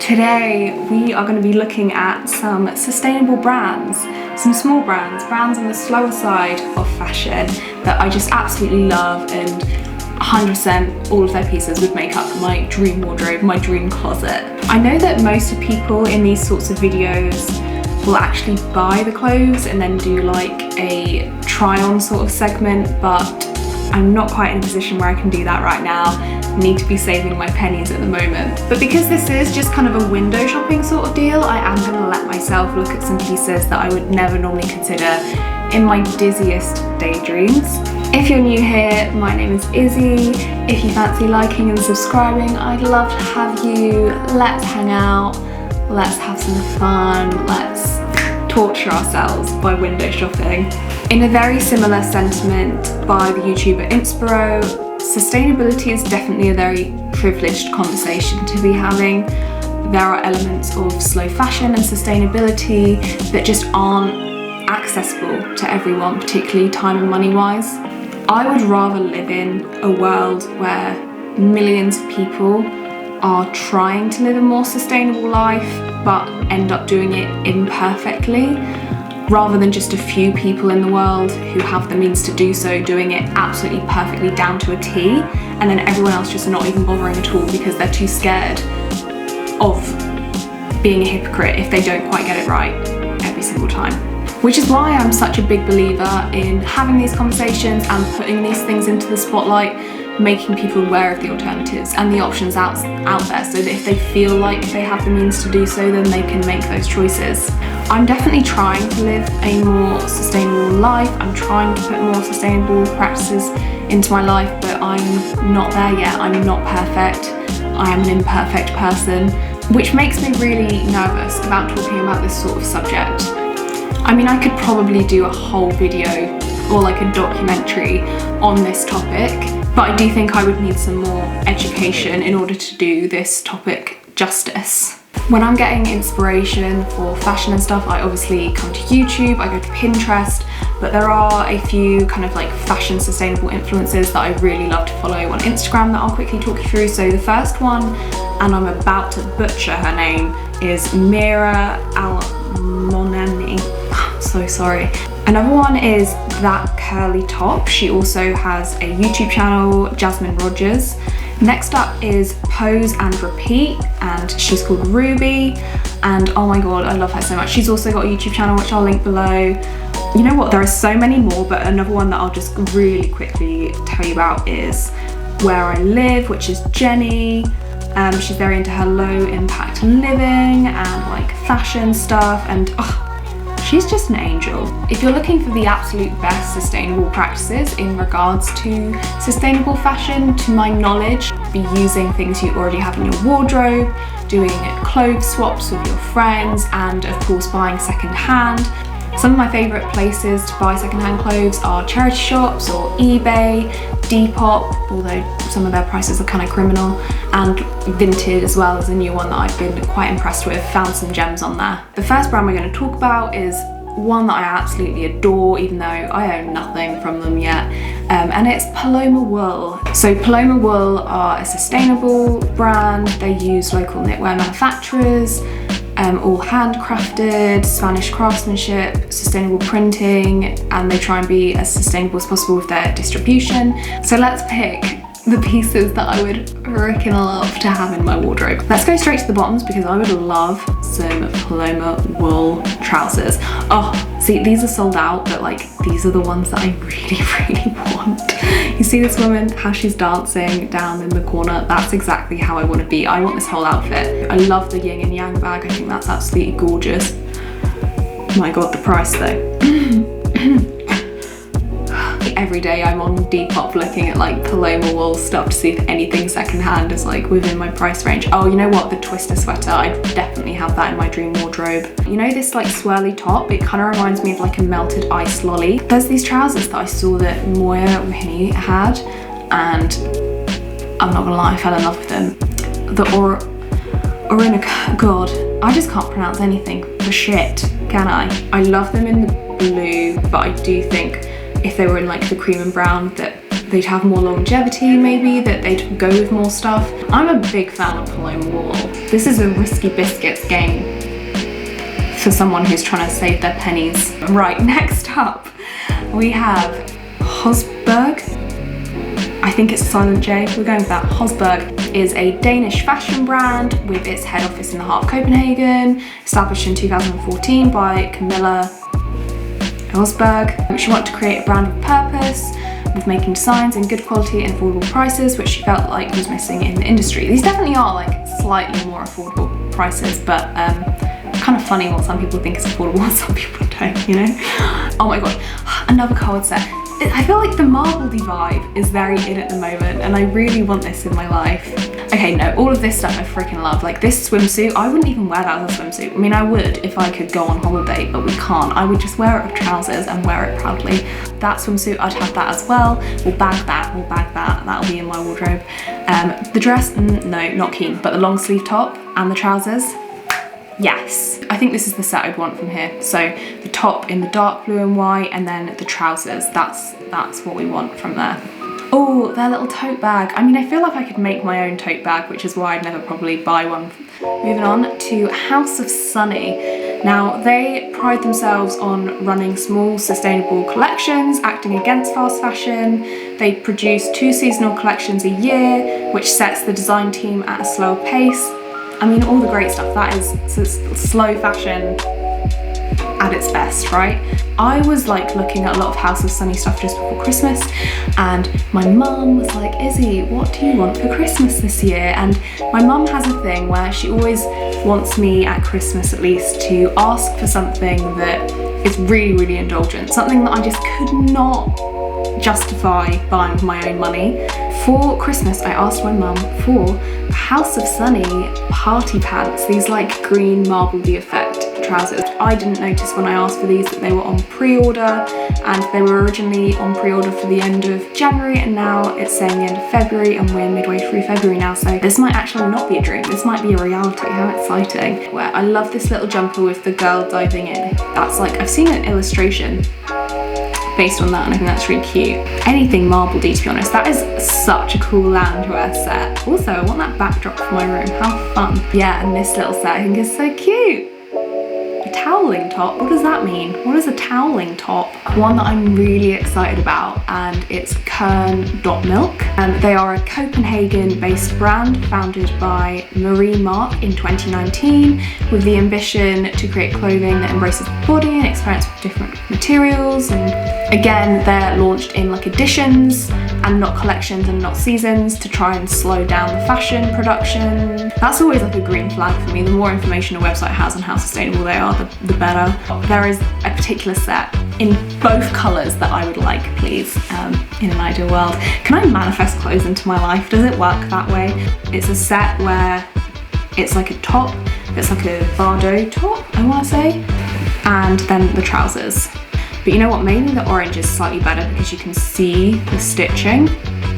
Today we are going to be looking at some sustainable brands, some small brands on the slower side of fashion that I just absolutely love, and 100% all of their pieces would make up my dream wardrobe, my dream closet. I know that most of people in these sorts of videos will actually buy the clothes and then do like a try on sort of segment, but I'm not quite in a position where I can do that right now. I need to be saving my pennies at the moment. But because this is just kind of a window shopping sort of deal, I am going to let myself look at some pieces that I would never normally consider in my dizziest daydreams. If you're new here, my name is Izzy. If you fancy liking and subscribing, I'd love to have you. Let's hang out, let's have some fun, let's torture ourselves by window shopping. In a very similar sentiment by the YouTuber Inspiro, sustainability is definitely a very privileged conversation to be having. There are elements of slow fashion and sustainability that just aren't accessible to everyone, particularly time and money wise. I would rather live in a world where millions of people are trying to live a more sustainable life but end up doing it imperfectly, rather than just a few people in the world who have the means to do so doing it absolutely perfectly down to a T, and then everyone else just not even bothering at all because they're too scared of being a hypocrite if they don't quite get it right every single time. Which is why I'm such a big believer in having these conversations and putting these things into the spotlight, making people aware of the alternatives and the options out there, so that if they feel like they have the means to do so, then they can make those choices. I'm definitely trying to live a more sustainable life. I'm trying to put more sustainable practices into my life, but I'm not there yet. I'm not perfect. I am an imperfect person, which makes me really nervous about talking about this sort of subject. I mean, I could probably do a whole video or like a documentary on this topic, but I do think I would need some more education in order to do this topic justice. When I'm getting inspiration for fashion and stuff, I obviously come to YouTube, I go to Pinterest, but there are a few kind of like fashion sustainable influencers that I really love to follow on Instagram that I'll quickly talk you through. So the first one, and I'm about to butcher her name, is Mira Almomani. So sorry. Another one is That Curly Top. She also has a YouTube channel, Jasmine Rogers. Next up is Pose and Repeat, and she's called Ruby, and oh my god, I love her so much. She's also got a YouTube channel which I'll link below. You know what, there are so many more, but another one that I'll just really quickly tell you about is Where I Live, which is Jenny. She's very into her low impact living and like fashion stuff, and she's just an angel. If you're looking for the absolute best sustainable practices in regards to sustainable fashion, to my knowledge, be using things you already have in your wardrobe, doing clothes swaps with your friends, and of course buying secondhand. Some of my favourite places to buy secondhand clothes are charity shops or eBay, Depop, although some of their prices are kind of criminal, and Vinted as well is a new one that I've been quite impressed with, found some gems on there. The first brand we're going to talk about is one that I absolutely adore, even though I own nothing from them yet, and it's Paloma Wool. So Paloma Wool are a sustainable brand. They use local knitwear manufacturers, all handcrafted, Spanish craftsmanship, sustainable printing, and they try and be as sustainable as possible with their distribution. So let's pick the pieces that I would freaking love to have in my wardrobe. Let's go straight to the bottoms because I would love some Paloma Wool trousers. Oh, see, these are sold out, but like these are the ones that I really want. You see this woman, how she's dancing down in the corner? That's exactly how I want to be. I want this whole outfit. I love the yin and yang bag. I think that's absolutely gorgeous. My god, the price though. Every day I'm on Depop looking at like Paloma Wool stuff to see if anything secondhand is like within my price range. Oh, you know what? The twister sweater, I definitely have that in my dream wardrobe. You know this like swirly top? It kind of reminds me of like a melted ice lolly. There's these trousers that I saw that Mira had, and I'm not gonna lie, I fell in love with them. The God, I just can't pronounce anything for shit, can I? I love them in the blue, but I do think if they were in like the cream and brown that they'd have more longevity maybe, that they'd go with more stuff. I'm a big fan of Paloma Wool. This is a risky biscuits game for someone who's trying to save their pennies. Right, next up we have Hosberg. I think it's a silent J, we're going with that. Hosberg is a Danish fashion brand with its head office in the heart of Copenhagen, established in 2014 by Camilla Hosberg. She wanted to create a brand with purpose, with making designs in good quality and affordable prices, which she felt like was missing in the industry. These definitely are like slightly more affordable prices, but it's kind of funny what some people think is affordable and some people don't, you know? Oh my god, another card set. I feel like the marbledy vibe is very in at the moment, and I really want this in my life. Okay, no, all of this stuff I freaking love. Like this swimsuit, I wouldn't even wear that as a swimsuit. I mean, I would if I could go on holiday, but we can't. I would just wear it with trousers and wear it proudly. That swimsuit, I'd have that as well. We'll bag that, that'll be in my wardrobe. The dress, no, not keen, but the long sleeve top and the trousers, yes. I think this is the set I'd want from here. So the top in the dark blue and white, and then the trousers, that's what we want from there. Oh, their little tote bag. I mean, I feel like I could make my own tote bag, which is why I'd never probably buy one. Moving on to House of Sunny. Now, they pride themselves on running small, sustainable collections, acting against fast fashion. They produce 2 seasonal collections a year, which sets the design team at a slower pace. I mean, all the great stuff. That is slow fashion at its best, right? I was like looking at a lot of House of Sunny stuff just before Christmas, and my mum was like, Izzy, what do you want for Christmas this year? And my mum has a thing where she always wants me at Christmas at least to ask for something that is really, really indulgent, something that I just could not justify buying with my own money. For Christmas, I asked my mum for House of Sunny party pants, these like green marbledy effect trousers. I didn't notice when I asked for these that they were on pre-order, and they were originally on pre-order for the end of January, and now it's saying the end of February, and we're midway through February now, so this might actually not be a dream, this might be a reality. How exciting. Where I love this little jumper with the girl diving in. That's like, I've seen an illustration based on that, and I think that's really cute. Anything marbledy, to be honest. That is such a cool loungewear set. Also, I want that backdrop for my room. How fun. Yeah, and this little set I think is so cute. A toweling top, what does that mean? What is a toweling top? One that I'm really excited about, and it's Kern.milk. They are a Copenhagen-based brand founded by Mira in 2019 with the ambition to create clothing that embraces the body and experiments with different materials. And again, they're launched in like editions and not collections and not seasons to try and slow down the fashion production. That's always like a green flag for me. The more information a website has on how sustainable they are, the better. There is a particular set in both colours that I would like, please, in an ideal world. Can I manifest clothes into my life? Does it work that way? It's a set where it's like a top, it's like a Bardot top, I want to say, and then the trousers. But you know what, maybe the orange is slightly better because you can see the stitching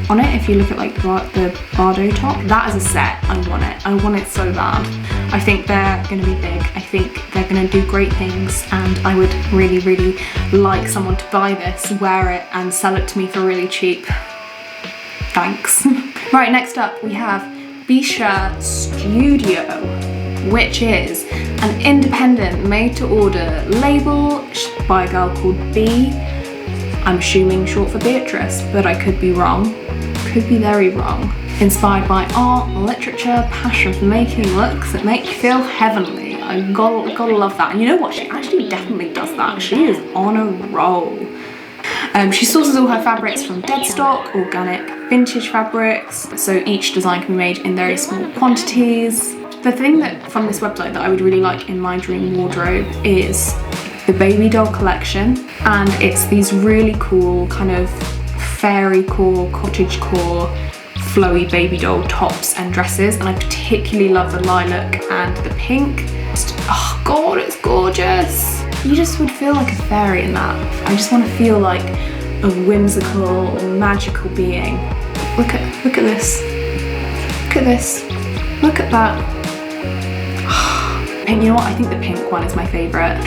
on it if you look at like the Bardot top. That is a set, I want it so bad. I think they're going to be big, I think they're going to do great things, and I would really, really like someone to buy this, wear it and sell it to me for really cheap. Thanks. Right, next up we have Bisha Studio, which is an independent made-to-order label by a girl called B. I'm assuming short for Beatrice, but I could be wrong. Could be very wrong. Inspired by art, literature, passion for making looks that make you feel heavenly. I gotta love that. And you know what? She actually definitely does that. She is on a roll. She sources all her fabrics from dead stock, organic, vintage fabrics. So each design can be made in very small quantities. The thing that from this website that I would really like in my dream wardrobe is the baby doll collection, and it's these really cool kind of fairy core, cottage core, flowy baby doll tops and dresses, and I particularly love the lilac and the pink. Oh god, it's gorgeous. You just would feel like a fairy in that. I just want to feel like a whimsical, magical being. Look at this. Look at this. Look at that. And you know what? I think the pink one is my favourite.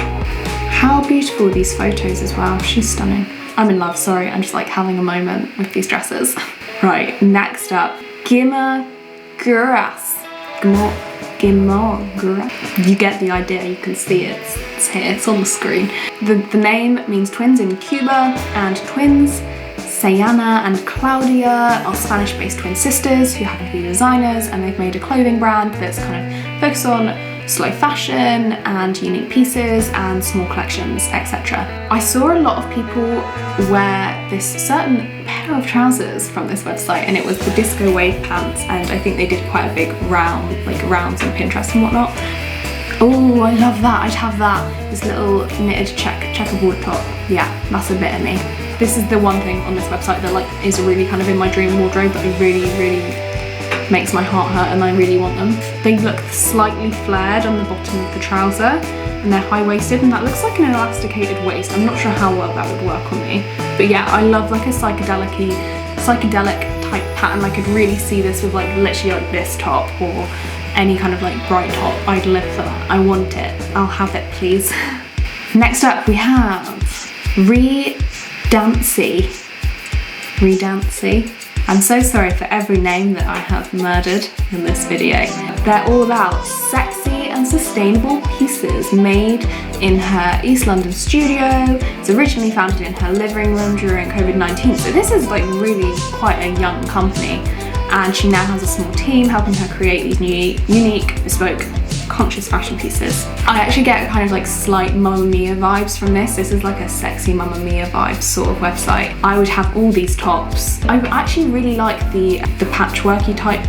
How beautiful are these photos as well. She's stunning. I'm in love, sorry, I'm just like having a moment with these dresses. Right, next up, Gimaguras. Gimaguras. You get the idea, you can see it. It's here, it's on the screen. The name means twins in Cuba, and twins, Sayana and Claudia, are Spanish-based twin sisters who happen to be designers, and they've made a clothing brand that's kind of focused on slow fashion and unique pieces and small collections, etc. I saw a lot of people wear this certain pair of trousers from this website, and it was the disco wave pants, and I think they did quite a big rounds on Pinterest and whatnot. Oh, I love that, I'd have that. This little knitted checkerboard top. Yeah, that's a bit of me. This is the one thing on this website that like is really kind of in my dream wardrobe that I really makes my heart hurt, and I really want them. They look slightly flared on the bottom of the trouser, and they're high-waisted, and that looks like an elasticated waist. I'm not sure how well that would work on me. But yeah, I love like a psychedelic type pattern. I could really see this with like literally like this top or any kind of like bright top. I'd live for that. I want it. I'll have it, please. Next up we have Redancy. I'm so sorry for every name that I have murdered in this video. They're all about sexy and sustainable pieces made in her East London studio. It's originally founded in her living room during COVID-19, so this is like really quite a young company, and she now has a small team helping her create these unique, bespoke, conscious fashion pieces. I actually get kind of like slight Mamma Mia vibes from this. This is like a sexy Mamma Mia vibes sort of website. I would have all these tops. I actually really like the patchworky type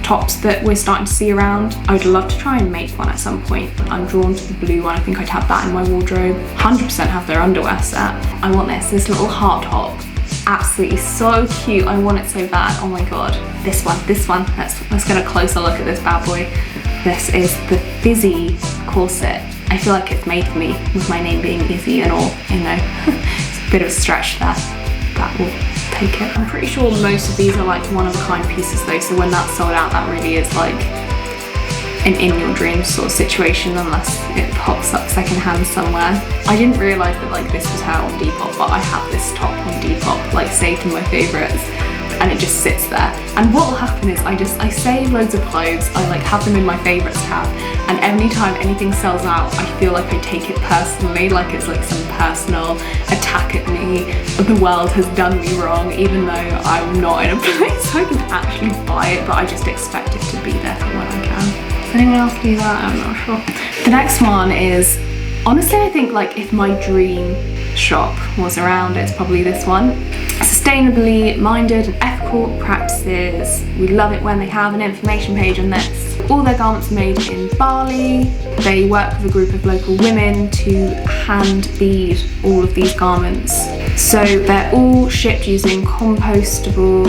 tops that we're starting to see around. I would love to try and make one at some point. I'm drawn to the blue one. I think I'd have that in my wardrobe. 100% have their underwear set. I want this little heart top. Absolutely so cute. I want it so bad. Oh my god. This one. Let's get a closer look at this bad boy. This is the Fizzy corset. I feel like it's made for me, with my name being Izzy and all, you know. It's a bit of a stretch there. That will take it. I'm pretty sure most of these are like one-of-a-kind pieces though, so when that's sold out, that really is like an in your dreams sort of situation, unless it pops up secondhand somewhere. I didn't realise that like this was her on Depop, but I have this top on Depop like saved in my favourites, and it just sits there. And what will happen is I save loads of clothes, I like have them in my favourites tab, and every time anything sells out, I feel like I take it personally, like it's like some personal attack at me, the world has done me wrong, even though I'm not in a place I can actually buy it, but I just expect it to be there for when I can. Does anyone else do that? I'm not sure. The next one is, honestly, I think like if my dream shop was around, it's probably this one. Sustainably minded and ethical practices. We love it when they have an information page on this. All their garments are made in Bali. They work with a group of local women to hand bead all of these garments. So they're all shipped using compostable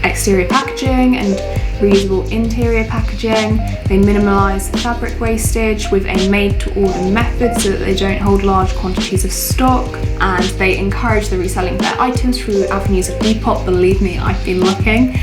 exterior packaging and reusable interior packaging. They minimise fabric wastage with a made-to-order method so that they don't hold large quantities of stock, and they encourage the reselling of their items through avenues of Depop. Believe me, I've been looking,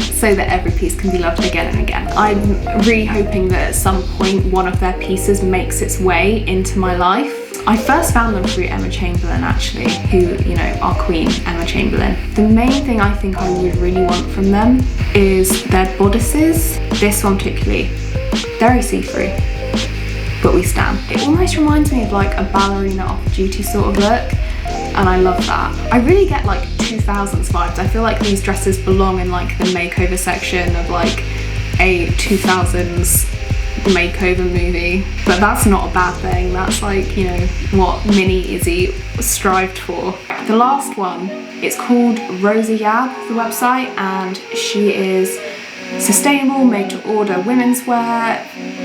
so that every piece can be loved again and again. I'm really hoping that at some point one of their pieces makes its way into my life. I first found them through Emma Chamberlain actually, who, you know, our queen, Emma Chamberlain. The main thing I think I would really want from them is their bodices. This one particularly, very see-through, but we stand. It almost reminds me of like a ballerina off-duty sort of look, and I love that. I really get like 2000s vibes. I feel like these dresses belong in like the makeover section of like a 2000s makeover movie, but that's not a bad thing. That's like, you know, what mini Izzy strived for. The last one, it's called Rosie Yab, the website, and she is sustainable, made to order women's wear,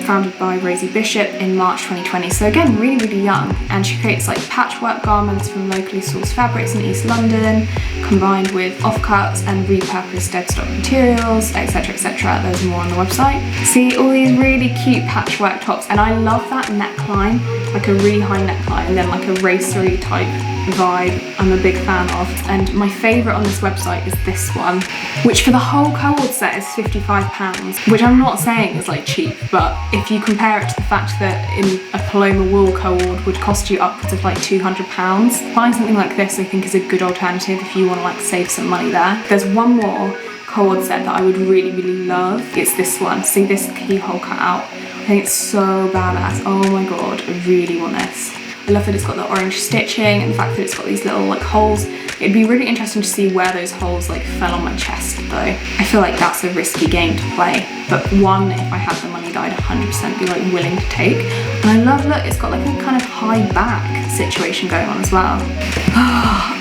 founded by Rosie Bishop in March 2020. So again, really, really young. And she creates like patchwork garments from locally sourced fabrics in East London, combined with offcuts and repurposed dead stock materials, etc, etc. There's more on the website. See all these really cute patchwork tops, and I love that neckline, like a really high neckline, and then like a racery type vibe I'm a big fan of, and my favourite on this website is this one, which for the whole co-ord set is £55, which I'm not saying is like cheap, but if you compare it to the fact that in a Paloma Wool co-ord would cost you upwards of like £200, buying something like this I think is a good alternative if you want to like save some money there. There's one more co-ord set that I would really love. It's this one. See this keyhole cut out? I think it's so badass. Oh my god, I really want this. I love that it's got the orange stitching and the fact that it's got these little like holes. It'd be really interesting to see where those holes like fell on my chest though. I feel like that's a risky game to play, but one if I had the money that I'd 100% be like willing to take. And I love that it's got like a kind of high back situation going on as well.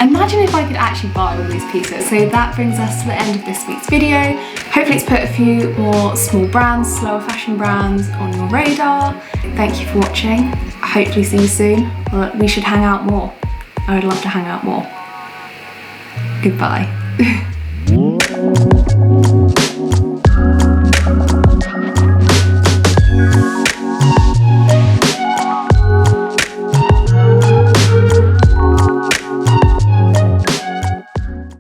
Imagine if I could actually buy all these pieces. So that brings us to the end of this week's video. Hopefully it's put a few more small brands, slower fashion brands on your radar. Thank you for watching. I hopefully see you soon. Well, we should hang out more. I would love to hang out more. Goodbye.